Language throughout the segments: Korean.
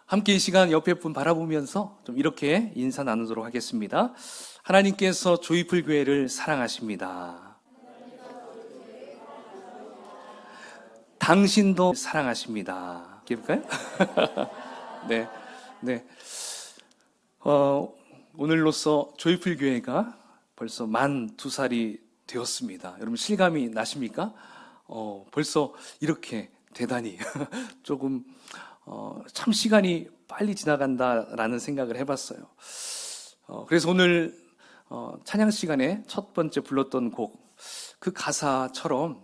함께 이 시간 옆에 분 바라보면서 좀 이렇게 인사 나누도록 하겠습니다. 하나님께서 조이풀 교회를 사랑하십니다. 당신도 사랑하십니다. 이렇게 볼까요? 네, 네. 오늘로써 조이풀 교회가 벌써 만 2살이 되었습니다. 여러분 실감이 나십니까? 벌써 이렇게 되다니 조금 참 시간이 빨리 지나간다라는 생각을 해봤어요. 그래서 오늘 찬양 시간에 첫 번째 불렀던 곡, 그 가사처럼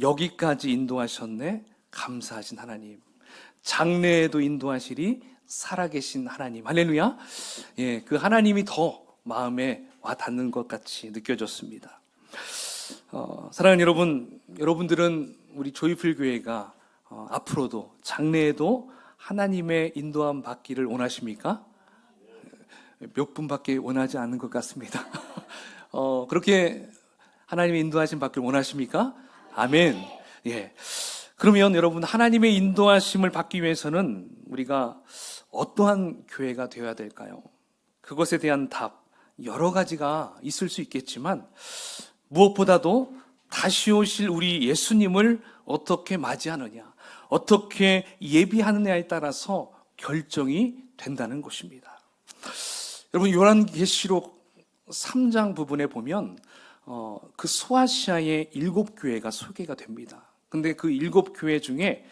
여기까지 인도하셨네 감사하신 하나님, 장래에도 인도하시리 살아계신 하나님, 할렐루야. 예, 그 하나님이 더 마음에 와 닿는 것 같이 느껴졌습니다. 사랑하는 여러분, 여러분들은 우리 조이풀 교회가 앞으로도 장래에도 하나님의 인도함 받기를 원하십니까? 몇 분밖에 원하지 않는 것 같습니다. 그렇게 하나님의 인도하심 받기를 원하십니까? 아멘. 예. 그러면 여러분, 하나님의 인도하심을 받기 위해서는 우리가 어떠한 교회가 되어야 될까요? 그것에 대한 답 여러 가지가 있을 수 있겠지만 무엇보다도 다시 오실 우리 예수님을 어떻게 맞이하느냐, 어떻게 예비하느냐에 따라서 결정이 된다는 것입니다. 여러분, 요한계시록 3장 부분에 보면 그 소아시아의 7교회가 소개가 됩니다. 근데 그 7교회 중에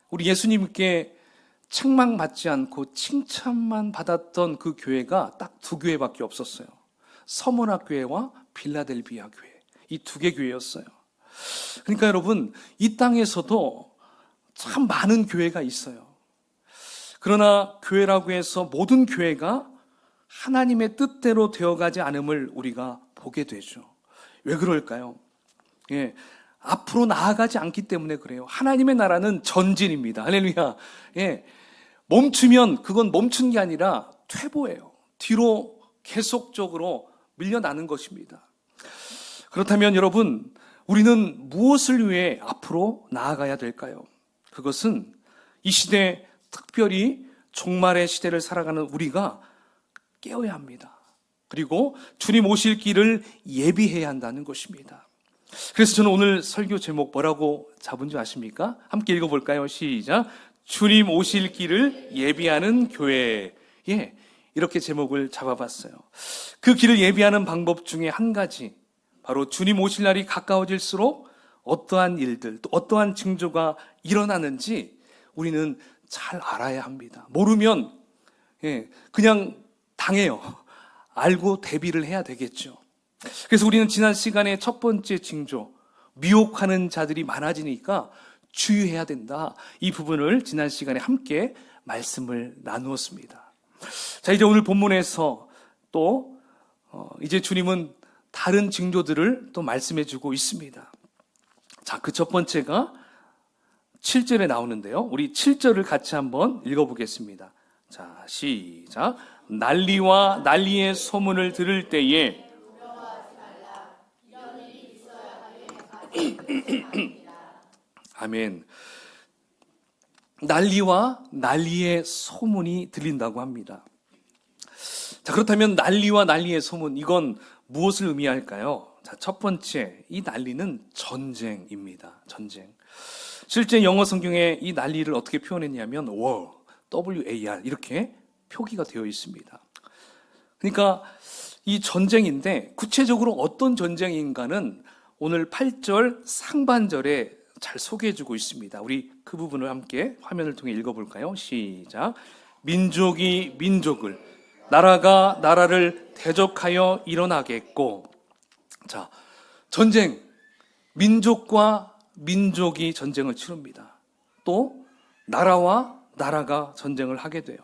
우리 예수님께 책망받지 않고 칭찬만 받았던 그 교회가 딱 2교회밖에 없었어요. 서머나 교회와 빌라델비아 교회, 이 2개 교회였어요. 그러니까 여러분, 이 땅에서도 참 많은 교회가 있어요. 그러나 교회라고 해서 모든 교회가 하나님의 뜻대로 되어가지 않음을 우리가 보게 되죠. 왜 그럴까요? 예, 앞으로 나아가지 않기 때문에 그래요. 하나님의 나라는 전진입니다. 할렐루야. 예, 멈추면 그건 멈춘 게 아니라 퇴보예요. 뒤로 계속적으로 밀려나는 것입니다. 그렇다면 여러분, 우리는 무엇을 위해 앞으로 나아가야 될까요? 그것은 이 시대, 특별히 종말의 시대를 살아가는 우리가 깨어야 합니다. 그리고 주님 오실 길을 예비해야 한다는 것입니다. 그래서 저는 오늘 설교 제목 뭐라고 잡은 줄 아십니까? 함께 읽어볼까요? 시작. 주님 오실 길을 예비하는 교회. 예, 이렇게 제목을 잡아봤어요. 그 길을 예비하는 방법 중에 한 가지, 바로 주님 오실 날이 가까워질수록 어떠한 일들, 또 어떠한 징조가 일어나는지 우리는 잘 알아야 합니다. 모르면 그냥 당해요. 알고 대비를 해야 되겠죠. 그래서 우리는 지난 시간에 첫 번째 징조, 미혹하는 자들이 많아지니까 주의해야 된다, 이 부분을 지난 시간에 함께 말씀을 나누었습니다. 자, 이제 오늘 본문에서 또 이제 주님은 다른 징조들을 또 말씀해 주고 있습니다. 자, 그 첫 번째가 7절에 나오는데요. 우리 7절을 같이 한번 읽어보겠습니다. 자, 시작. 난리와 난리의 소문을 들을 때에 아멘. 난리와 난리의 소문이 들린다고 합니다. 자, 그렇다면 난리와 난리의 소문, 이건 무엇을 의미할까요? 자, 첫 번째, 이 난리는 전쟁입니다. 전쟁. 실제 영어 성경에 이 난리를 어떻게 표현했냐면 war, W-A-R 이렇게 표기가 되어 있습니다. 그러니까 이 전쟁인데 구체적으로 어떤 전쟁인가는 오늘 8절 상반절에 잘 소개해주고 있습니다. 우리 그 부분을 함께 화면을 통해 읽어볼까요? 시작. 민족이 민족을, 나라가 나라를 대적하여 일어나겠고. 자, 전쟁, 민족과 민족이 전쟁을 치릅니다. 또 나라와 나라가 전쟁을 하게 돼요.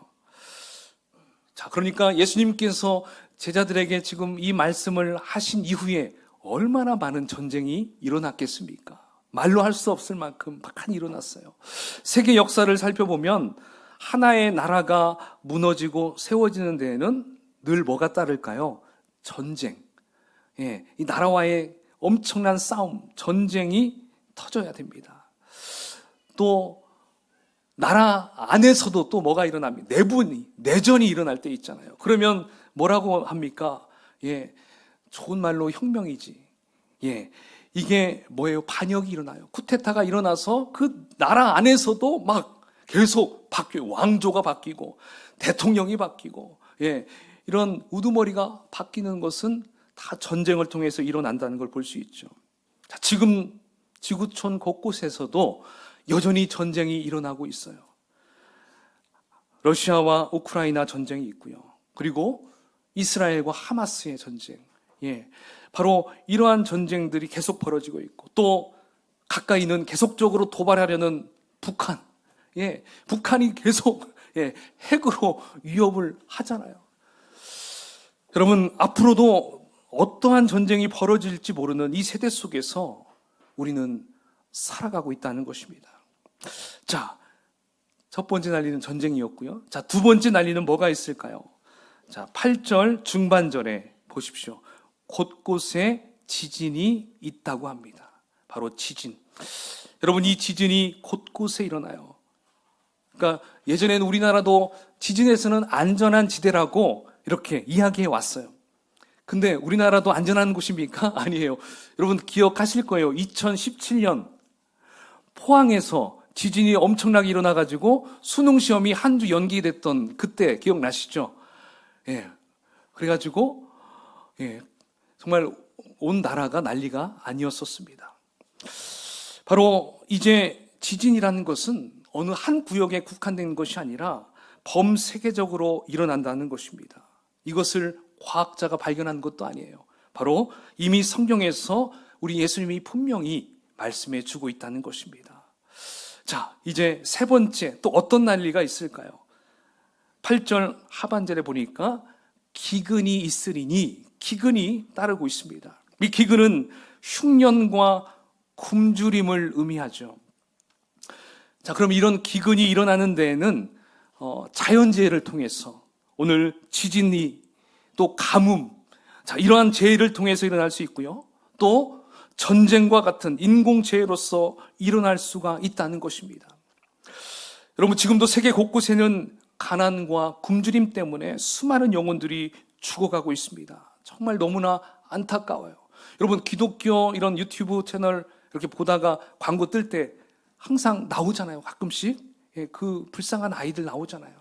자, 그러니까 예수님께서 제자들에게 지금 이 말씀을 하신 이후에 얼마나 많은 전쟁이 일어났겠습니까? 말로 할 수 없을 만큼 많이 일어났어요. 세계 역사를 살펴보면 하나의 나라가 무너지고 세워지는 데에는 늘 뭐가 따를까요? 전쟁. 예, 이 나라와의 엄청난 싸움, 전쟁이 터져야 됩니다. 또 나라 안에서도 또 뭐가 일어납니다. 내전이 일어날 때 있잖아요. 그러면 뭐라고 합니까? 예, 좋은 말로 혁명이지. 예, 이게 뭐예요? 반역이 일어나요. 쿠데타가 일어나서 그 나라 안에서도 막 계속 바뀌고, 왕조가 바뀌고, 대통령이 바뀌고, 예, 이런 우두머리가 바뀌는 것은 다 전쟁을 통해서 일어난다는 걸 볼 수 있죠. 자, 지금 지구촌 곳곳에서도 여전히 전쟁이 일어나고 있어요. 러시아와 우크라이나 전쟁이 있고요. 그리고 이스라엘과 하마스의 전쟁. 예, 바로 이러한 전쟁들이 계속 벌어지고 있고, 또 가까이는 계속적으로 도발하려는 북한. 예, 북한이 계속 핵으로 위협을 하잖아요. 여러분, 앞으로도 어떠한 전쟁이 벌어질지 모르는 이 세대 속에서 우리는 살아가고 있다는 것입니다. 자, 첫 번째 난리는 전쟁이었고요. 자, 두 번째 난리는 뭐가 있을까요? 자, 8절 중반절에 보십시오. 곳곳에 지진이 있다고 합니다. 바로 지진. 여러분, 이 지진이 곳곳에 일어나요. 그러니까 예전에는 우리나라도 지진에서는 안전한 지대라고 이렇게 이야기해 왔어요. 근데 우리나라도 안전한 곳입니까? 아니에요. 여러분 기억하실 거예요. 2017년 포항에서 지진이 엄청나게 일어나가지고 수능 시험이 한 주 연기됐던 그때 기억나시죠? 예. 그래가지고 정말 온 나라가 난리가 아니었었습니다. 바로 이제 지진이라는 것은 어느 한 구역에 국한된 것이 아니라 범세계적으로 일어난다는 것입니다. 이것을 과학자가 발견한 것도 아니에요. 바로 이미 성경에서 우리 예수님이 분명히 말씀해 주고 있다는 것입니다. 자, 이제 세 번째 또 어떤 난리가 있을까요? 8절 하반절에 보니까 기근이 있으리니, 기근이 따르고 있습니다. 이 기근은 흉년과 굶주림을 의미하죠. 자, 그럼 이런 기근이 일어나는 데에는 자연재해를 통해서, 오늘 지진이, 또 가뭄, 자, 이러한 재해를 통해서 일어날 수 있고요. 또 전쟁과 같은 인공재해로서 일어날 수가 있다는 것입니다. 여러분, 지금도 세계 곳곳에는 가난과 굶주림 때문에 수많은 영혼들이 죽어가고 있습니다. 정말 너무나 안타까워요. 여러분, 기독교 이런 유튜브 채널 이렇게 보다가 광고 뜰 때 항상 나오잖아요. 가끔씩. 그 불쌍한 아이들 나오잖아요.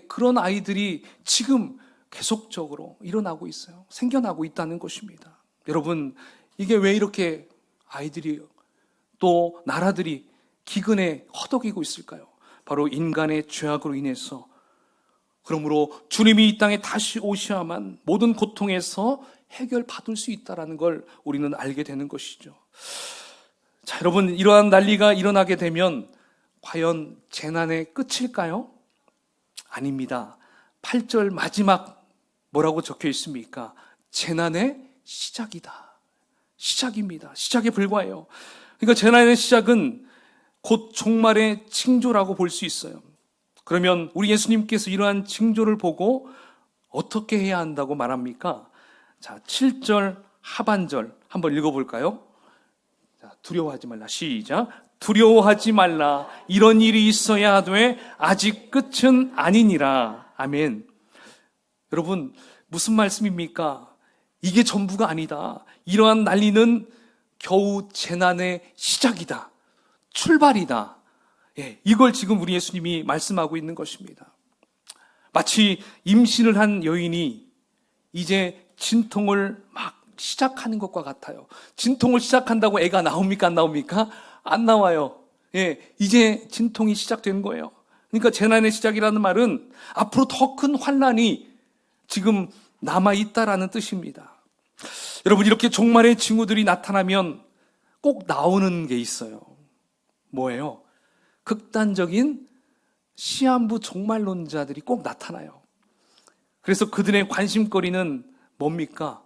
그런 아이들이 지금 계속적으로 일어나고 있어요. 생겨나고 있다는 것입니다. 여러분, 이게 왜 이렇게 아이들이 또 나라들이 기근에 허덕이고 있을까요? 바로 인간의 죄악으로 인해서. 그러므로 주님이 이 땅에 다시 오셔야만 모든 고통에서 해결받을 수 있다는 걸 우리는 알게 되는 것이죠. 자, 여러분, 이러한 난리가 일어나게 되면 과연 재난의 끝일까요? 아닙니다. 8절 마지막 뭐라고 적혀 있습니까? 재난의 시작이다. 시작입니다. 시작에 불과해요. 그러니까 재난의 시작은 곧 종말의 징조라고 볼 수 있어요. 그러면 우리 예수님께서 이러한 징조를 보고 어떻게 해야 한다고 말합니까? 자, 7절 하반절 한번 읽어볼까요? 자, 두려워하지 말라. 시작. 두려워하지 말라. 이런 일이 있어야 하되 아직 끝은 아니니라. 아멘. 여러분, 무슨 말씀입니까? 이게 전부가 아니다. 이러한 난리는 겨우 재난의 시작이다. 출발이다. 이걸 지금 우리 예수님이 말씀하고 있는 것입니다. 마치 임신을 한 여인이 이제 진통을 막 시작하는 것과 같아요. 진통을 시작한다고 애가 나옵니까? 안 나옵니까? 안 나와요. 이제 진통이 시작된 거예요. 그러니까 재난의 시작이라는 말은 앞으로 더 큰 환난이 지금 남아있다라는 뜻입니다. 여러분, 이렇게 종말의 징후들이 나타나면 꼭 나오는 게 있어요. 뭐예요? 극단적인 시한부 종말론자들이 꼭 나타나요. 그래서 그들의 관심거리는 뭡니까?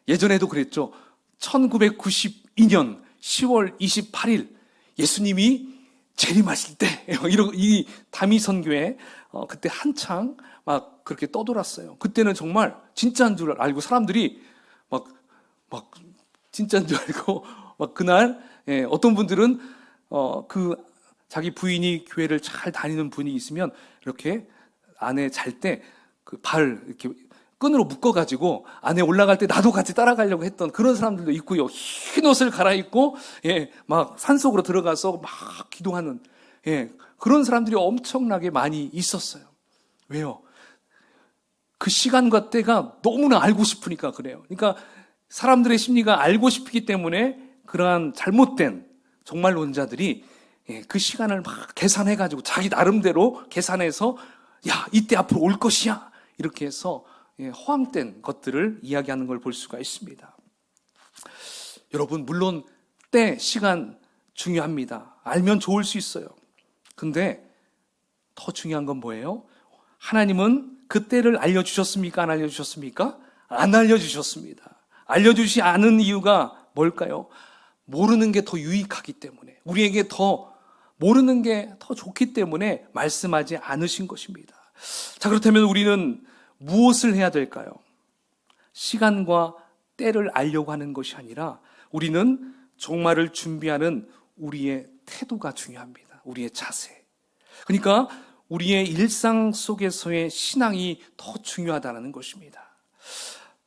예전에도 그랬죠. 1992년 10월 28일 예수님이 재림하실 때, 이 다미선교회 그때 한창 막 그렇게 떠돌았어요. 그때는 정말 진짜인 줄 알고 사람들이 막 진짜인 줄 알고 막 그날 어떤 분들은 그 자기 부인이 교회를 잘 다니는 분이 있으면 이렇게 아내 잘 때 그 발 이렇게 끈으로 묶어가지고 아내 올라갈 때 나도 같이 따라가려고 했던 그런 사람들도 있고요. 흰 옷을 갈아입고 막 산속으로 들어가서 막 기도하는 그런 사람들이 엄청나게 많이 있었어요. 왜요? 그 시간과 때가 너무나 알고 싶으니까 그래요. 그러니까 사람들의 심리가 알고 싶기 때문에 그러한 잘못된 종말론자들이 그 시간을 막 계산해가지고 자기 나름대로 계산해서 야, 이때 앞으로 올 것이야. 이렇게 해서 허황된 것들을 이야기하는 걸 볼 수가 있습니다. 여러분, 물론 때, 시간 중요합니다. 알면 좋을 수 있어요. 근데 더 중요한 건 뭐예요? 하나님은 그 때를 알려주셨습니까? 안 알려주셨습니까? 안 알려주셨습니다. 알려주지 않은 이유가 뭘까요? 모르는 게 더 유익하기 때문에, 우리에게 더 모르는 게 더 좋기 때문에 말씀하지 않으신 것입니다. 자, 그렇다면 우리는 무엇을 해야 될까요? 시간과 때를 알려고 하는 것이 아니라 우리는 종말을 준비하는 우리의 태도가 중요합니다. 우리의 자세. 그러니까 우리의 일상 속에서의 신앙이 더 중요하다는 것입니다.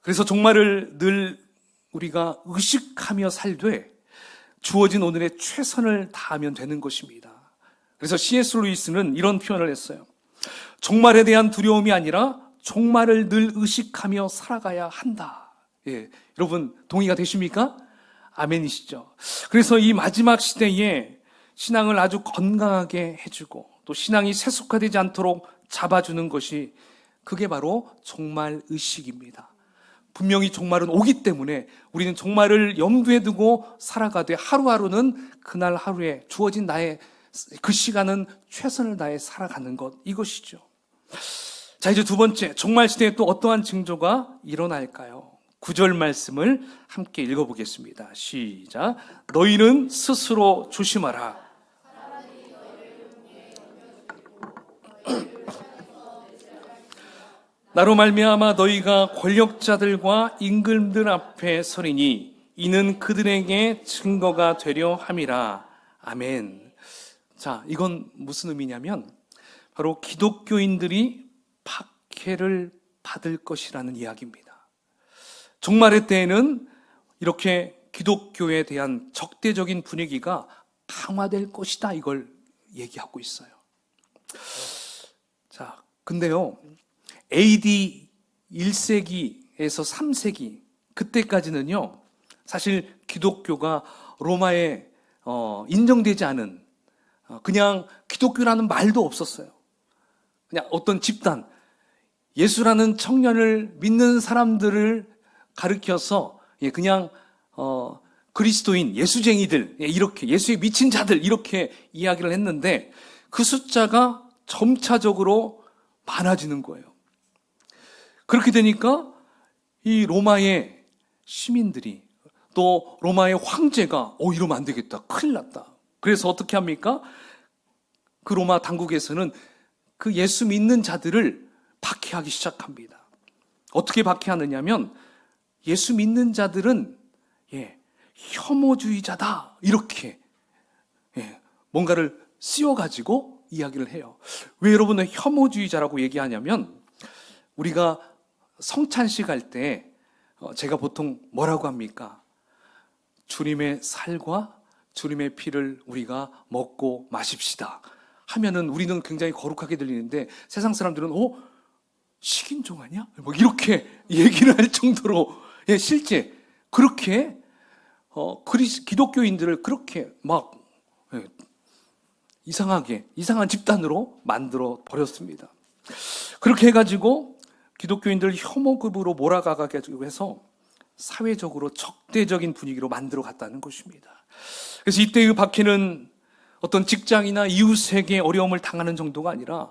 그래서 종말을 늘 우리가 의식하며 살되 주어진 오늘의 최선을 다하면 되는 것입니다. 그래서 C.S. 루이스는 이런 표현을 했어요. 종말에 대한 두려움이 아니라 종말을 늘 의식하며 살아가야 한다. 여러분 동의가 되십니까? 아멘이시죠? 그래서 이 마지막 시대에 신앙을 아주 건강하게 해주고 또 신앙이 세속화되지 않도록 잡아주는 것이 그게 바로 종말 의식입니다. 분명히 종말은 오기 때문에 우리는 종말을 염두에 두고 살아가되 하루하루는 그날 하루에 주어진 나의 그 시간은 최선을 다해 살아가는 것, 이것이죠. 자, 이제 두 번째, 종말 시대에 또 어떠한 징조가 일어날까요? 9절 말씀을 함께 읽어보겠습니다. 시작. 너희는 스스로 조심하라. 나로 말미암아 너희가 권력자들과 임금들 앞에 서리니 이는 그들에게 증거가 되려 함이라. 아멘. 자, 이건 무슨 의미냐면 바로 기독교인들이 박해를 받을 것이라는 이야기입니다. 종말의 때에는 이렇게 기독교에 대한 적대적인 분위기가 강화될 것이다, 이걸 얘기하고 있어요. 자, 근데요, AD 1세기에서 3세기 그때까지는요, 사실 기독교가 로마에 인정되지 않은 그냥 기독교라는 말도 없었어요. 그냥 어떤 집단, 예수라는 청년을 믿는 사람들을 가리켜서 그냥 그리스도인, 예수쟁이들, 이렇게 예수에 미친 자들 이렇게 이야기를 했는데 그 숫자가 점차적으로 많아지는 거예요. 그렇게 되니까 이 로마의 시민들이 또 로마의 황제가 이러면 안 되겠다, 큰일 났다. 그래서 어떻게 합니까? 그 로마 당국에서는 그 예수 믿는 자들을 박해하기 시작합니다. 어떻게 박해하느냐면 예수 믿는 자들은 혐오주의자다, 이렇게 뭔가를 씌워가지고 이야기를 해요. 왜 여러분은 혐오주의자라고 얘기하냐면 우리가 성찬식 할 때 제가 보통 뭐라고 합니까? 주님의 살과 주님의 피를 우리가 먹고 마십시다 하면은 우리는 굉장히 거룩하게 들리는데 세상 사람들은 식인종 아니야? 뭐 이렇게 얘기를 할 정도로 실제 그렇게 기독교인들을 그렇게 막 이상한 집단으로 만들어 버렸습니다. 그렇게 해가지고 기독교인들 혐오급으로 몰아가게 해서 사회적으로 적대적인 분위기로 만들어 갔다는 것입니다. 그래서 이때의 박해는 어떤 직장이나 이웃에게 어려움을 당하는 정도가 아니라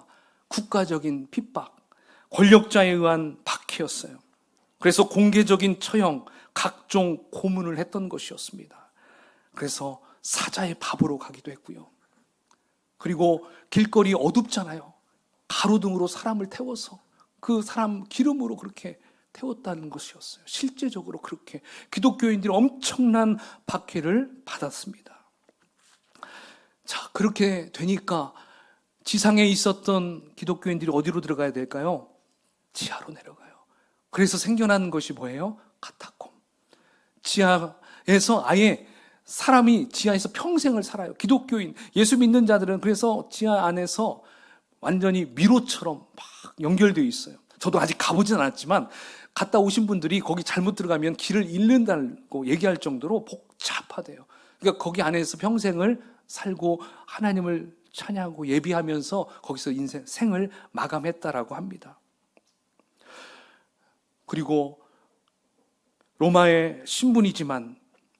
국가적인 핍박, 권력자에 의한 박해였어요. 그래서 공개적인 처형, 각종 고문을 했던 것이었습니다. 그래서 사자의 밥으로 가기도 했고요. 그리고 길거리 어둡잖아요. 가로등으로 사람을 태워서 그 사람 기름으로 그렇게 태웠다는 것이었어요. 실제적으로 그렇게 기독교인들이 엄청난 박해를 받았습니다. 자, 그렇게 되니까 지상에 있었던 기독교인들이 어디로 들어가야 될까요? 지하로 내려가요. 그래서 생겨난 것이 뭐예요? 카타콤. 지하에서 아예 사람이 지하에서 평생을 살아요. 기독교인, 예수 믿는 자들은 그래서 지하 안에서 완전히 미로처럼 막 연결되어 있어요. 저도 아직 가보진 않았지만 갔다 오신 분들이 거기 잘못 들어가면 길을 잃는다고 얘기할 정도로 복잡하대요. 그러니까 거기 안에서 평생을 살고 하나님을 찬양하고 예비하면서 거기서 생을 마감했다라고 합니다. 그리고 로마의 신분이지만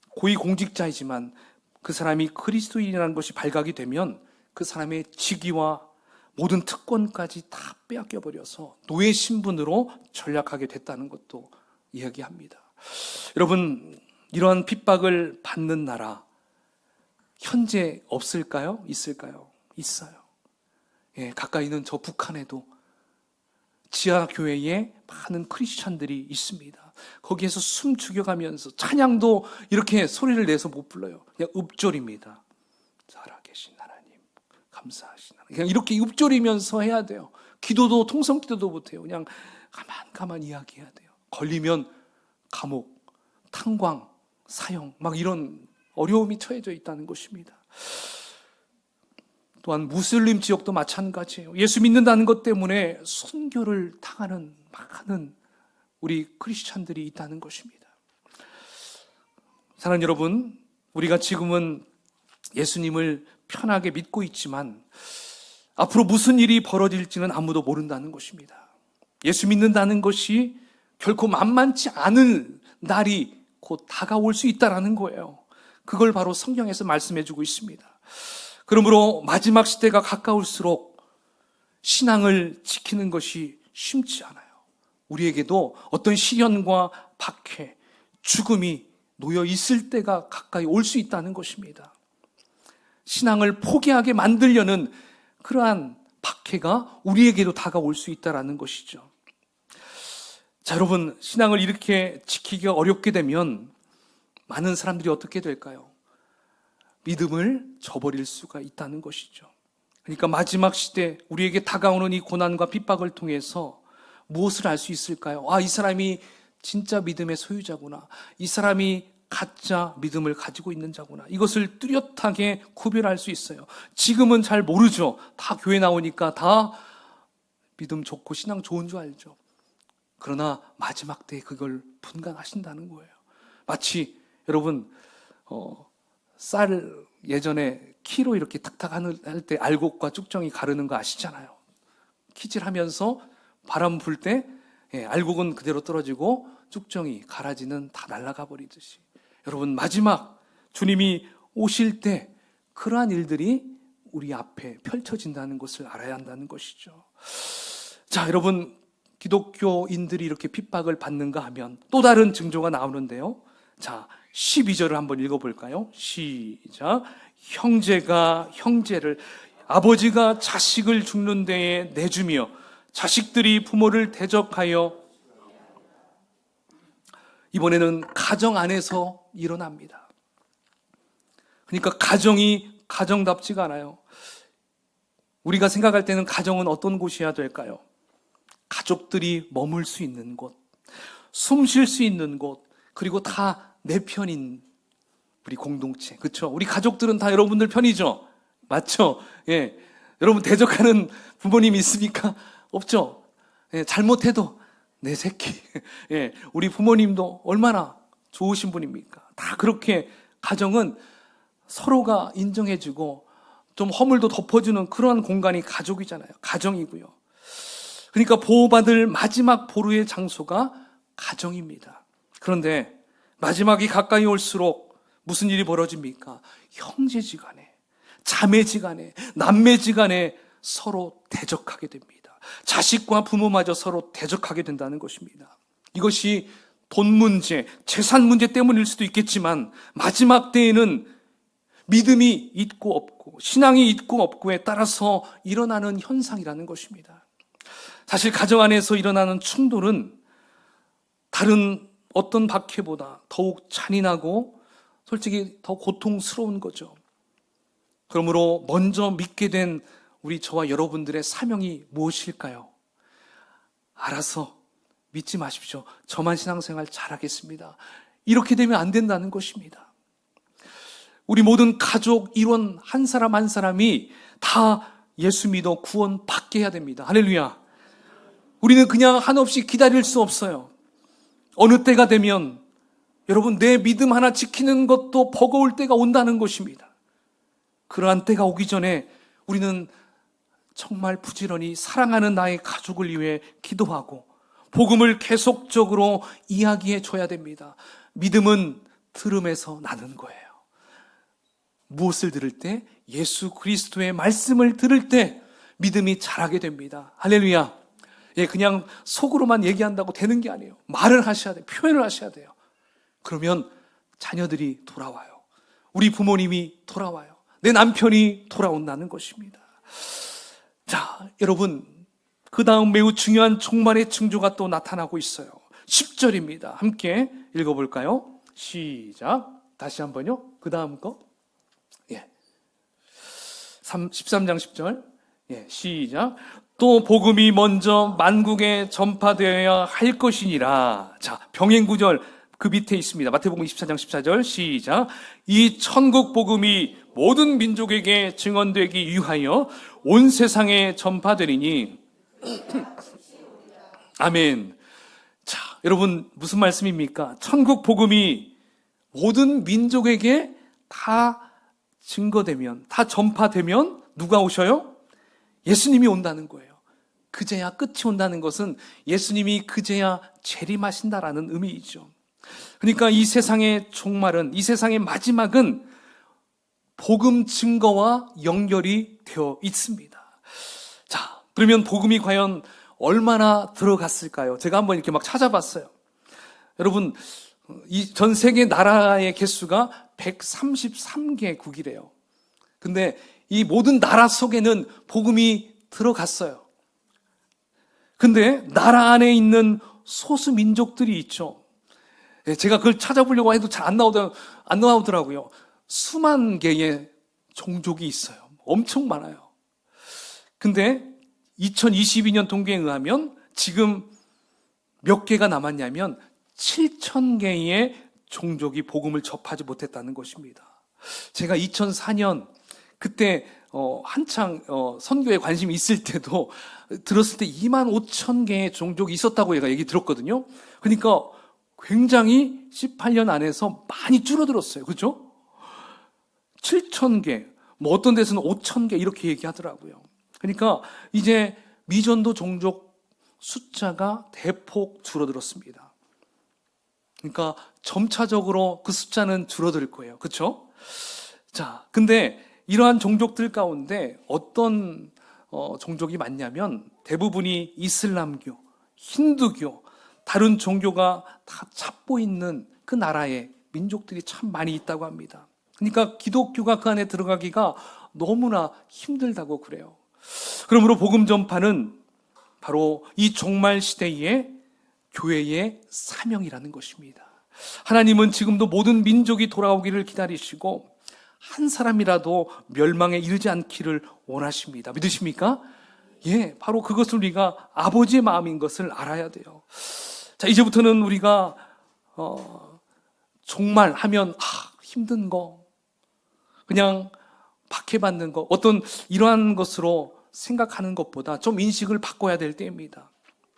고위공직자이지만 그 사람이 그리스도인이라는 것이 발각이 되면 그 사람의 직위와 모든 특권까지 다 빼앗겨버려서 노예 신분으로 전락하게 됐다는 것도 이야기합니다. 여러분, 이러한 핍박을 받는 나라 현재 없을까요? 있을까요? 있어요. 예, 가까이 있는 저 북한에도 지하교회에 많은 크리스찬들이 있습니다. 거기에서 숨 죽여가면서 찬양도 이렇게 소리를 내서 못 불러요. 그냥 읊조립니다. 살아계신 하나님, 감사하신 하나님. 그냥 이렇게 읊조리면서 해야 돼요. 기도도 통성 기도도 못해요. 그냥 가만 이야기해야 돼요. 걸리면 감옥, 탄광, 사형 막 이런 어려움이 처해져 있다는 것입니다. 또한 무슬림 지역도 마찬가지예요. 예수 믿는다는 것 때문에 순교를 당하는 많은 우리 크리스찬들이 있다는 것입니다. 사랑하는 여러분, 우리가 지금은 예수님을 편하게 믿고 있지만 앞으로 무슨 일이 벌어질지는 아무도 모른다는 것입니다. 예수 믿는다는 것이 결코 만만치 않을 날이 곧 다가올 수 있다는 거예요. 그걸 바로 성경에서 말씀해 주고 있습니다. 그러므로 마지막 시대가 가까울수록 신앙을 지키는 것이 쉽지 않아요. 우리에게도 어떤 시련과 박해, 죽음이 놓여 있을 때가 가까이 올 수 있다는 것입니다. 신앙을 포기하게 만들려는 그러한 박해가 우리에게도 다가올 수 있다는 것이죠. 자, 여러분, 신앙을 이렇게 지키기가 어렵게 되면 많은 사람들이 어떻게 될까요? 믿음을 저버릴 수가 있다는 것이죠. 그러니까 마지막 시대 우리에게 다가오는 이 고난과 핍박을 통해서 무엇을 알 수 있을까요? 아, 이 사람이 진짜 믿음의 소유자구나. 이 사람이 가짜 믿음을 가지고 있는 자구나. 이것을 뚜렷하게 구별할 수 있어요. 지금은 잘 모르죠. 다 교회 나오니까 다 믿음 좋고 신앙 좋은 줄 알죠. 그러나 마지막 때에 그걸 분간하신다는 거예요. 마치 여러분 쌀 예전에 키로 이렇게 탁탁 할 때 알곡과 쭉정이 가르는 거 아시잖아요. 키질하면서 바람 불 때 알곡은 그대로 떨어지고 쭉정이 가라지는 다 날아가 버리듯이 여러분 마지막 주님이 오실 때 그러한 일들이 우리 앞에 펼쳐진다는 것을 알아야 한다는 것이죠. 자, 여러분, 기독교인들이 이렇게 핍박을 받는가 하면 또 다른 징조가 나오는데요. 자, 12절을 한번 읽어볼까요? 시작. 형제가 형제를, 아버지가 자식을 죽는 데에 내주며 자식들이 부모를 대적하여, 이번에는 가정 안에서 일어납니다. 그러니까 가정이 가정답지가 않아요. 우리가 생각할 때는 가정은 어떤 곳이어야 될까요? 가족들이 머물 수 있는 곳, 숨 쉴 수 있는 곳, 그리고 다 내 편인 우리 공동체. 그렇죠? 우리 가족들은 다 여러분들 편이죠? 맞죠? 예. 여러분 대적하는 부모님 있습니까? 없죠? 예, 잘못해도 내 새끼. 예. 우리 부모님도 얼마나 좋으신 분입니까? 다 그렇게 가정은 서로가 인정해주고 좀 허물도 덮어주는 그러한 공간이 가족이잖아요. 가정이고요. 그러니까 보호받을 마지막 보루의 장소가 가정입니다. 그런데 마지막이 가까이 올수록 무슨 일이 벌어집니까? 형제지간에, 자매지간에, 남매지간에 서로 대적하게 됩니다. 자식과 부모마저 서로 대적하게 된다는 것입니다. 이것이 돈 문제, 재산 문제 때문일 수도 있겠지만 마지막 때에는 믿음이 있고 없고 신앙이 있고 없고에 따라서 일어나는 현상이라는 것입니다. 사실 가정 안에서 일어나는 충돌은 다른 어떤 박해보다 더욱 잔인하고 솔직히 더 고통스러운 거죠. 그러므로 먼저 믿게 된 우리 저와 여러분들의 사명이 무엇일까요? 알아서 믿지 마십시오. 저만 신앙생활 잘하겠습니다. 이렇게 되면 안 된다는 것입니다. 우리 모든 가족, 일원 한 사람 한 사람이 다 예수 믿어 구원 받게 해야 됩니다. 할렐루야. 우리는 그냥 한없이 기다릴 수 없어요. 어느 때가 되면 여러분 내 믿음 하나 지키는 것도 버거울 때가 온다는 것입니다. 그러한 때가 오기 전에 우리는 정말 부지런히 사랑하는 나의 가족을 위해 기도하고 복음을 계속적으로 이야기해 줘야 됩니다. 믿음은 들음에서 나는 거예요. 무엇을 들을 때? 예수 그리스도의 말씀을 들을 때 믿음이 자라게 됩니다. 할렐루야. 예, 그냥 속으로만 얘기한다고 되는 게 아니에요. 말을 하셔야 돼요. 표현을 하셔야 돼요. 그러면 자녀들이 돌아와요. 우리 부모님이 돌아와요. 내 남편이 돌아온다는 것입니다. 자, 여러분, 그 다음 매우 중요한 종말의 징조가 또 나타나고 있어요. 10절입니다. 함께 읽어볼까요? 시작. 다시 한번요. 그 다음 거. 예. 13장 10절. 예, 시작. 또 복음이 먼저 만국에 전파되어야 할 것이니라. 자, 병행구절 그 밑에 있습니다. 마태복음 24장 14절 시작. 이 천국 복음이 모든 민족에게 증언되기 위하여 온 세상에 전파되리니. 아멘. 자, 여러분 무슨 말씀입니까? 천국 복음이 모든 민족에게 다 증거되면, 다 전파되면 누가 오셔요? 예수님이 온다는 거예요. 그제야 끝이 온다는 것은 예수님이 그제야 재림하신다라는 의미이죠. 그러니까 이 세상의 종말은, 이 세상의 마지막은 복음 증거와 연결이 되어 있습니다. 자, 그러면 복음이 과연 얼마나 들어갔을까요? 제가 한번 이렇게 막 찾아봤어요. 여러분, 이 전 세계 나라의 개수가 133개국이래요. 근데 이 모든 나라 속에는 복음이 들어갔어요. 근데 나라 안에 있는 소수 민족들이 있죠. 제가 그걸 찾아보려고 해도 잘 안 나오더라고요. 수만 개의 종족이 있어요. 엄청 많아요. 근데 2022년 통계에 의하면 지금 몇 개가 남았냐면 7,000개의 종족이 복음을 접하지 못했다는 것입니다. 제가 2004년 그때 한창 선교에 관심이 있을 때도 들었을 때 25,000개의 종족이 있었다고 제가 얘기 들었거든요. 그러니까 굉장히 18년 안에서 많이 줄어들었어요. 그렇죠? 7,000개, 뭐 어떤 데서는 5,000개 이렇게 얘기하더라고요. 그러니까 이제 미전도 종족 숫자가 대폭 줄어들었습니다. 그러니까 점차적으로 그 숫자는 줄어들 거예요. 그렇죠? 자, 근데 이러한 종족들 가운데 어떤 종족이 많냐면 대부분이 이슬람교, 힌두교, 다른 종교가 다 찾고 있는 그 나라에 민족들이 참 많이 있다고 합니다. 그러니까 기독교가 그 안에 들어가기가 너무나 힘들다고 그래요. 그러므로 복음 전파는 바로 이 종말 시대의 교회의 사명이라는 것입니다. 하나님은 지금도 모든 민족이 돌아오기를 기다리시고 한 사람이라도 멸망에 이르지 않기를 원하십니다. 믿으십니까? 예, 바로 그것을 우리가 아버지의 마음인 것을 알아야 돼요. 자, 이제부터는 우리가 종말하면 힘든 거, 그냥 박해받는 거, 어떤 이러한 것으로 생각하는 것보다 좀 인식을 바꿔야 될 때입니다.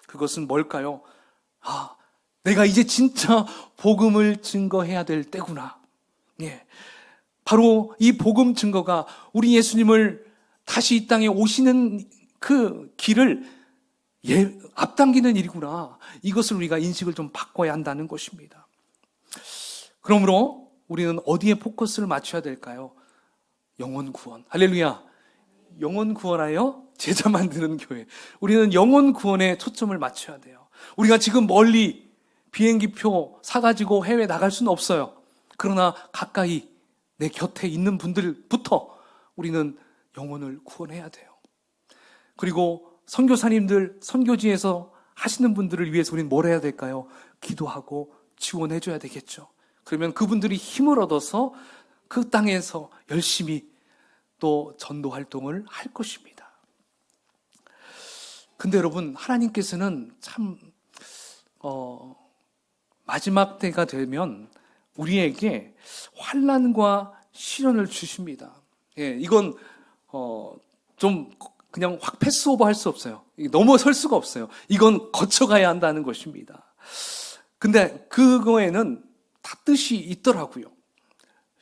그것은 뭘까요? 내가 이제 진짜 복음을 증거해야 될 때구나. 예. 바로 이 복음 증거가 우리 예수님을 다시 이 땅에 오시는 그 길을 앞당기는 일이구나. 이것을 우리가 인식을 좀 바꿔야 한다는 것입니다. 그러므로 우리는 어디에 포커스를 맞춰야 될까요? 영혼 구원. 할렐루야. 영혼 구원하여 제자 만드는 교회. 우리는 영혼 구원에 초점을 맞춰야 돼요. 우리가 지금 멀리 비행기표 사가지고 해외 나갈 수는 없어요. 그러나 가까이 내 곁에 있는 분들부터 우리는 영혼을 구원해야 돼요. 그리고 선교사님들, 선교지에서 하시는 분들을 위해서 우리는 뭘 해야 될까요? 기도하고 지원해 줘야 되겠죠. 그러면 그분들이 힘을 얻어서 그 땅에서 열심히 또 전도 활동을 할 것입니다. 근데 여러분, 하나님께서는 참 마지막 때가 되면 우리에게 환난과 시련을 주십니다. 이건 좀 그냥 확 패스오버 할 수 없어요. 넘어설 수가 없어요. 이건 거쳐가야 한다는 것입니다. 근데 그거에는 다 뜻이 있더라고요.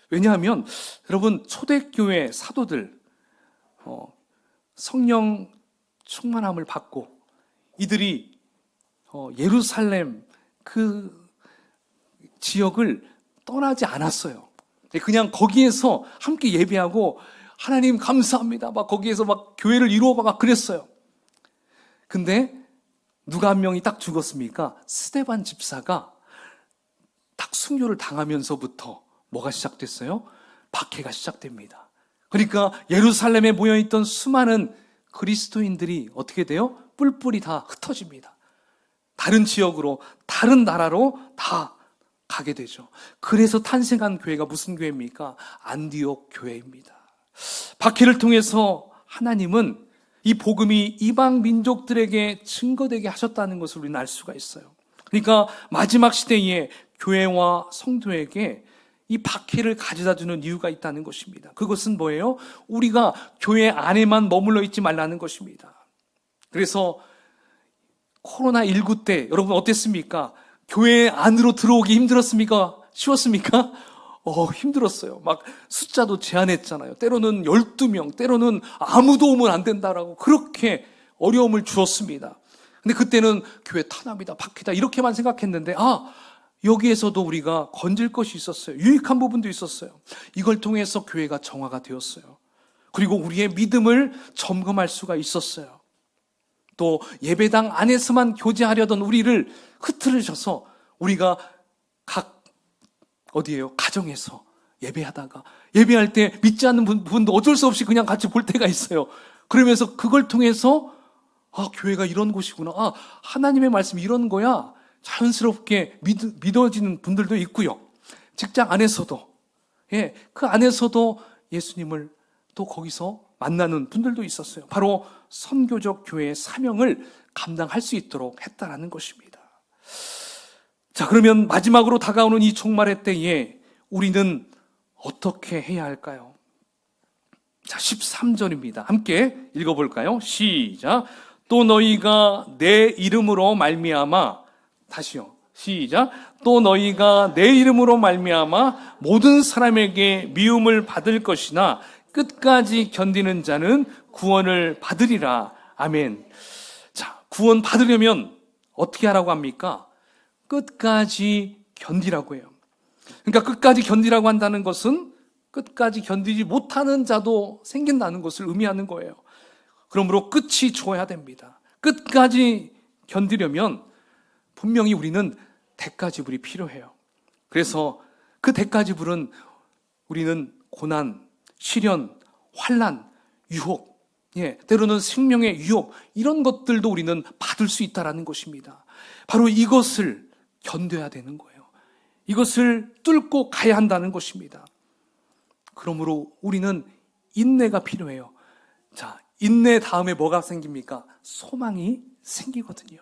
왜냐하면 여러분, 초대교회 사도들 성령 충만함을 받고 이들이 예루살렘 그 지역을 떠나지 않았어요. 그냥 거기에서 함께 예배하고 하나님 감사합니다 막 거기에서 막 교회를 이루어 막 그랬어요. 근데 누가 한 명이 딱 죽었습니까? 스데반 집사가 딱 순교를 당하면서부터 뭐가 시작됐어요? 박해가 시작됩니다. 그러니까 예루살렘에 모여있던 수많은 그리스도인들이 어떻게 돼요? 뿔뿔이 다 흩어집니다. 다른 지역으로, 다른 나라로 다 가게 되죠. 그래서 탄생한 교회가 무슨 교회입니까? 안디옥 교회입니다. 박해를 통해서 하나님은 이 복음이 이방 민족들에게 증거되게 하셨다는 것을 우리는 알 수가 있어요. 그러니까 마지막 시대에 교회와 성도에게 이 박해를 가져다 주는 이유가 있다는 것입니다. 그것은 뭐예요? 우리가 교회 안에만 머물러 있지 말라는 것입니다. 그래서 코로나19 때 여러분 어땠습니까? 교회 안으로 들어오기 힘들었습니까? 쉬웠습니까? 힘들었어요. 막 숫자도 제한했잖아요. 때로는 12명, 때로는 아무도 오면 안 된다라고 그렇게 어려움을 주었습니다. 근데 그때는 교회 탄압이다, 박해다 이렇게만 생각했는데 여기에서도 우리가 건질 것이 있었어요. 유익한 부분도 있었어요. 이걸 통해서 교회가 정화가 되었어요. 그리고 우리의 믿음을 점검할 수가 있었어요. 또 예배당 안에서만 교제하려던 우리를 흐트러져서 우리가 각 어디예요? 가정에서 예배하다가 예배할 때 믿지 않는 분도 어쩔 수 없이 그냥 같이 볼 때가 있어요. 그러면서 그걸 통해서 교회가 이런 곳이구나. 하나님의 말씀이 이런 거야. 자연스럽게 믿어지는 분들도 있고요. 직장 안에서도 그 안에서도 예수님을 또 거기서 만나는 분들도 있었어요. 바로 선교적 교회의 사명을 감당할 수 있도록 했다라는 것입니다. 자, 그러면 마지막으로 다가오는 이 종말의 때에 우리는 어떻게 해야 할까요? 자, 13절입니다. 함께 읽어볼까요? 시작. 또 너희가 내 이름으로 말미암아 다시요. 시작. 또 너희가 내 이름으로 말미암아 모든 사람에게 미움을 받을 것이나 끝까지 견디는 자는 구원을 받으리라. 아멘. 자, 구원 받으려면 어떻게 하라고 합니까? 끝까지 견디라고 해요. 그러니까 끝까지 견디라고 한다는 것은 끝까지 견디지 못하는 자도 생긴다는 것을 의미하는 거예요. 그러므로 끝이 좋아야 됩니다. 끝까지 견디려면 분명히 우리는 대가지불이 필요해요. 그래서 그 대가지불은 우리는 고난, 시련, 환난, 유혹, 때로는 생명의 유혹 이런 것들도 우리는 받을 수 있다는 것입니다. 바로 이것을 견뎌야 되는 거예요. 이것을 뚫고 가야 한다는 것입니다. 그러므로 우리는 인내가 필요해요. 자, 인내 다음에 뭐가 생깁니까? 소망이 생기거든요.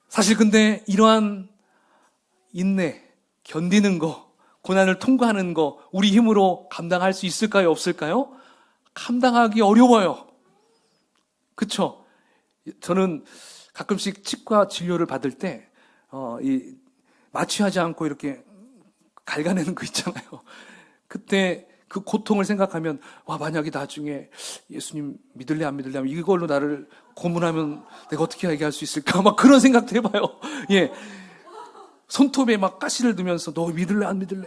사실 근데 이러한 인내, 견디는 거, 고난을 통과하는 거 우리 힘으로 감당할 수 있을까요? 없을까요? 감당하기 어려워요. 그렇죠? 저는 가끔씩 치과 진료를 받을 때 마취하지 않고 이렇게 갉아내는 거 있잖아요. 그때 그 고통을 생각하면 만약에 나중에 예수님 믿을래 안 믿을래 하면 이걸로 나를 고문하면 내가 어떻게 얘기할 수 있을까? 막 그런 생각도 해봐요. 손톱에 막 가시를 두면서 너 믿을래 안 믿을래?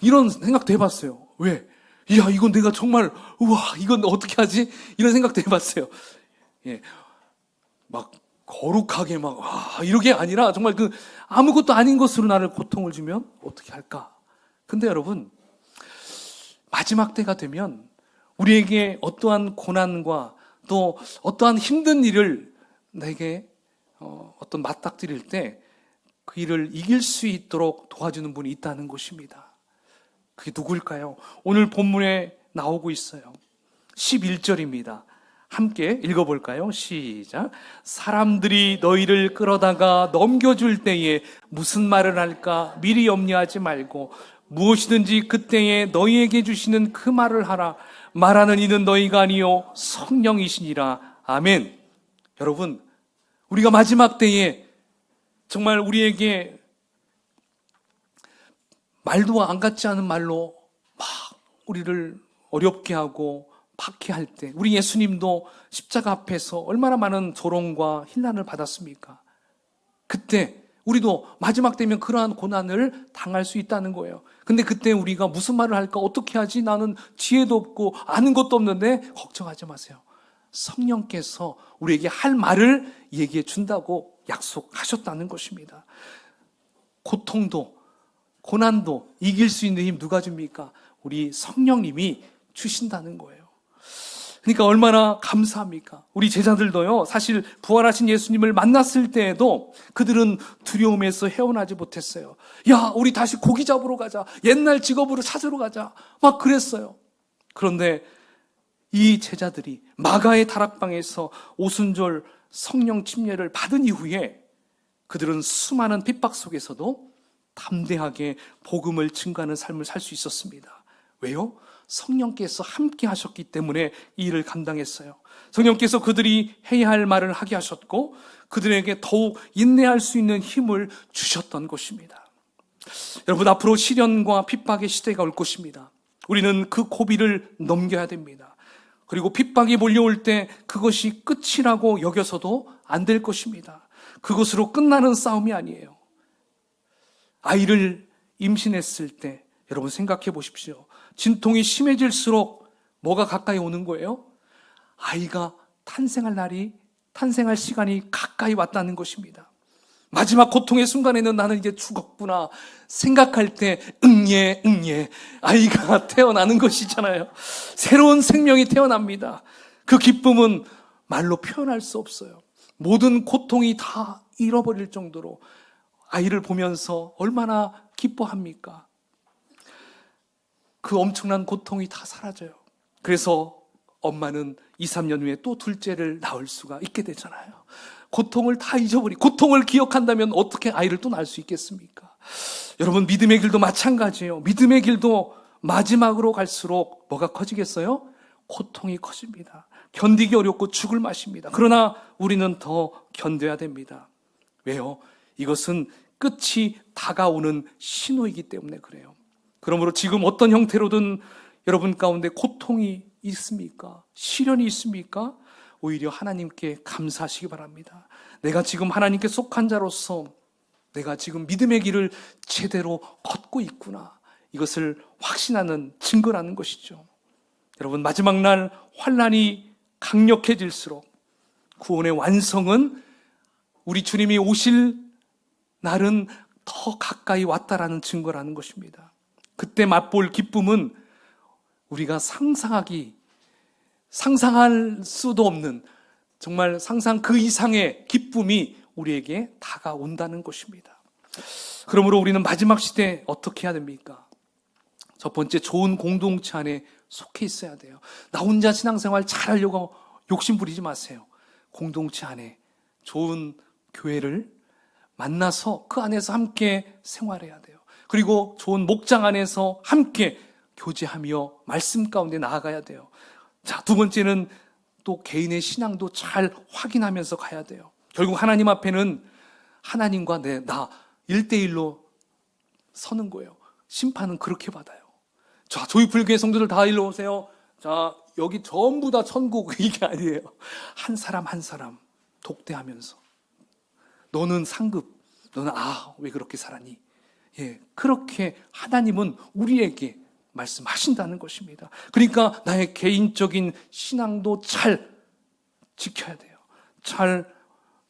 이런 생각도 해봤어요. 왜? 이건 내가 정말 이건 어떻게 하지? 이런 생각도 해봤어요. 막 거룩하게 이렇게 아니라 정말 그 아무것도 아닌 것으로 나를 고통을 주면 어떻게 할까? 근데 여러분, 마지막 때가 되면 우리에게 어떠한 고난과 또 어떠한 힘든 일을 내게 맞닥뜨릴 때 그 일을 이길 수 있도록 도와주는 분이 있다는 것입니다. 그게 누구일까요? 오늘 본문에 나오고 있어요. 11절입니다. 함께 읽어볼까요? 시작. 사람들이 너희를 끌어다가 넘겨줄 때에 무슨 말을 할까 미리 염려하지 말고 무엇이든지 그때에 너희에게 주시는 그 말을 하라. 말하는 이는 너희가 아니요 성령이시니라. 아멘. 여러분, 우리가 마지막 때에 정말 우리에게 말도 안 같지 않은 말로 막 우리를 어렵게 하고 박해할 때 우리 예수님도 십자가 앞에서 얼마나 많은 조롱과 힐난을 받았습니까? 그때 우리도 마지막 되면 그러한 고난을 당할 수 있다는 거예요. 근데 그때 우리가 무슨 말을 할까? 어떻게 하지? 나는 지혜도 없고 아는 것도 없는데 걱정하지 마세요. 성령께서 우리에게 할 말을 얘기해 준다고 약속하셨다는 것입니다. 고통도 고난도 이길 수 있는 힘 누가 줍니까? 우리 성령님이 주신다는 거예요. 그러니까 얼마나 감사합니까? 우리 제자들도요, 사실 부활하신 예수님을 만났을 때에도 그들은 두려움에서 헤어나지 못했어요. 야, 우리 다시 고기 잡으러 가자. 옛날 직업으로 찾으러 가자. 막 그랬어요. 그런데 이 제자들이 마가의 다락방에서 오순절 성령 침례를 받은 이후에 그들은 수많은 핍박 속에서도 담대하게 복음을 증거하는 삶을 살 수 있었습니다. 왜요? 성령께서 함께 하셨기 때문에 이 일을 감당했어요. 성령께서 그들이 해야 할 말을 하게 하셨고 그들에게 더욱 인내할 수 있는 힘을 주셨던 것입니다. 여러분, 앞으로 시련과 핍박의 시대가 올 것입니다. 우리는 그 고비를 넘겨야 됩니다. 그리고 핍박이 몰려올 때 그것이 끝이라고 여겨서도 안 될 것입니다. 그것으로 끝나는 싸움이 아니에요. 아이를 임신했을 때 여러분 생각해 보십시오. 진통이 심해질수록 뭐가 가까이 오는 거예요? 아이가 탄생할 시간이 가까이 왔다는 것입니다. 마지막 고통의 순간에는 나는 이제 죽었구나 생각할 때 응예 아이가 태어나는 것이잖아요. 새로운 생명이 태어납니다. 그 기쁨은 말로 표현할 수 없어요. 모든 고통이 다 잃어버릴 정도로 아이를 보면서 얼마나 기뻐합니까? 그 엄청난 고통이 다 사라져요. 그래서 엄마는 2, 3년 후에 또 둘째를 낳을 수가 있게 되잖아요. 고통을 다 고통을 기억한다면 어떻게 아이를 또 낳을 수 있겠습니까? 여러분, 믿음의 길도 마찬가지예요. 믿음의 길도 마지막으로 갈수록 뭐가 커지겠어요? 고통이 커집니다. 견디기 어렵고 죽을 맛입니다. 그러나 우리는 더 견뎌야 됩니다. 왜요? 이것은 끝이 다가오는 신호이기 때문에 그래요. 그러므로 지금 어떤 형태로든 여러분 가운데 고통이 있습니까? 시련이 있습니까? 오히려 하나님께 감사하시기 바랍니다. 내가 지금 하나님께 속한 자로서 내가 지금 믿음의 길을 제대로 걷고 있구나. 이것을 확신하는 증거라는 것이죠. 여러분, 마지막 날 환난이 강력해질수록 구원의 완성은 우리 주님이 오실 날은 더 가까이 왔다라는 증거라는 것입니다. 그때 맛볼 기쁨은 우리가 상상할 수도 없는 정말 상상 그 이상의 기쁨이 우리에게 다가온다는 것입니다. 그러므로 우리는 마지막 시대에 어떻게 해야 됩니까? 첫 번째, 좋은 공동체 안에 속해 있어야 돼요. 나 혼자 신앙생활 잘하려고 욕심 부리지 마세요. 공동체 안에 좋은 교회를 만나서 그 안에서 함께 생활해야 돼요. 그리고 좋은 목장 안에서 함께 교제하며 말씀 가운데 나아가야 돼요. 자, 두 번째는 또 개인의 신앙도 잘 확인하면서 가야 돼요. 결국 하나님 앞에는 하나님과 나 1대1로 서는 거예요. 심판은 그렇게 받아요. 자, 조이풀교회 성도들 다 일로 오세요. 자, 여기 전부 다 천국. 이게 아니에요. 한 사람 한 사람 독대하면서 너는 상급, 너는 왜 그렇게 살았니? 예, 그렇게 하나님은 우리에게 말씀하신다는 것입니다. 그러니까 나의 개인적인 신앙도 잘 지켜야 돼요. 잘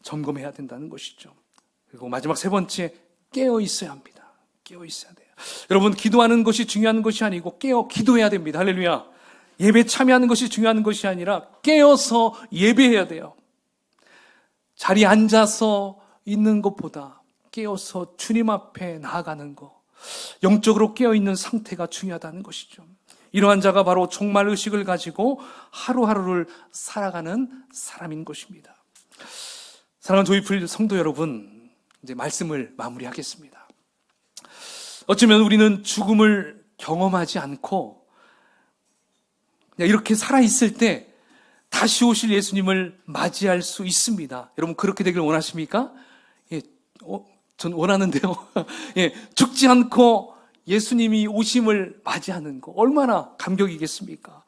점검해야 된다는 것이죠. 그리고 마지막 세 번째, 깨어 있어야 합니다. 깨어 있어야 돼요. 여러분, 기도하는 것이 중요한 것이 아니고 깨어 기도해야 됩니다. 할렐루야. 예배 참여하는 것이 중요한 것이 아니라 깨어서 예배해야 돼요. 자리에 앉아서 있는 것보다 깨어서 주님 앞에 나아가는 것, 영적으로 깨어있는 상태가 중요하다는 것이죠. 이러한 자가 바로 종말 의식을 가지고 하루하루를 살아가는 사람인 것입니다. 사랑하는 조이풀 성도 여러분, 이제 말씀을 마무리하겠습니다. 어쩌면 우리는 죽음을 경험하지 않고 그냥 이렇게 살아있을 때 다시 오실 예수님을 맞이할 수 있습니다. 여러분 그렇게 되길 원하십니까? 예, 전 원하는데요. 예, 죽지 않고 예수님이 오심을 맞이하는 거 얼마나 감격이겠습니까?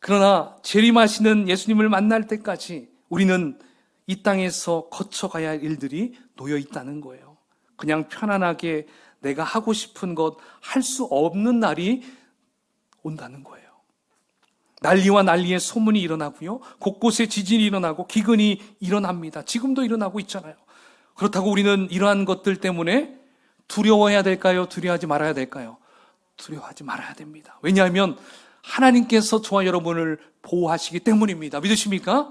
그러나 재림하시는 예수님을 만날 때까지 우리는 이 땅에서 거쳐가야 할 일들이 놓여 있다는 거예요. 그냥 편안하게 내가 하고 싶은 것 할 수 없는 날이 온다는 거예요. 난리와 난리의 소문이 일어나고요. 곳곳에 지진이 일어나고 기근이 일어납니다. 지금도 일어나고 있잖아요. 그렇다고 우리는 이러한 것들 때문에 두려워해야 될까요? 두려워하지 말아야 될까요? 두려워하지 말아야 됩니다. 왜냐하면 하나님께서 저와 여러분을 보호하시기 때문입니다. 믿으십니까?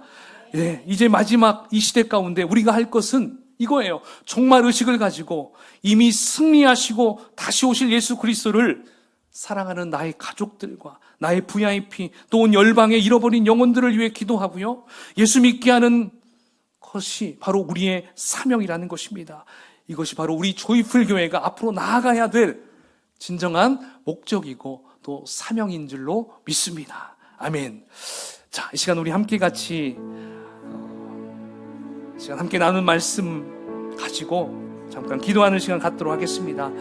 예, 이제 마지막 이 시대 가운데 우리가 할 것은 이거예요. 종말 의식을 가지고 이미 승리하시고 다시 오실 예수 그리스도를 사랑하는 나의 가족들과 나의 VIP 또 온 열방의 잃어버린 영혼들을 위해 기도하고요. 예수 믿게 하는 것이 바로 우리의 사명이라는 것입니다. 이것이 바로 우리 조이풀 교회가 앞으로 나아가야 될 진정한 목적이고 또 사명인 줄로 믿습니다. 아멘. 자, 이 시간 우리 함께 같이 시간 함께 나눈 말씀 가지고 잠깐 기도하는 시간 갖도록 하겠습니다.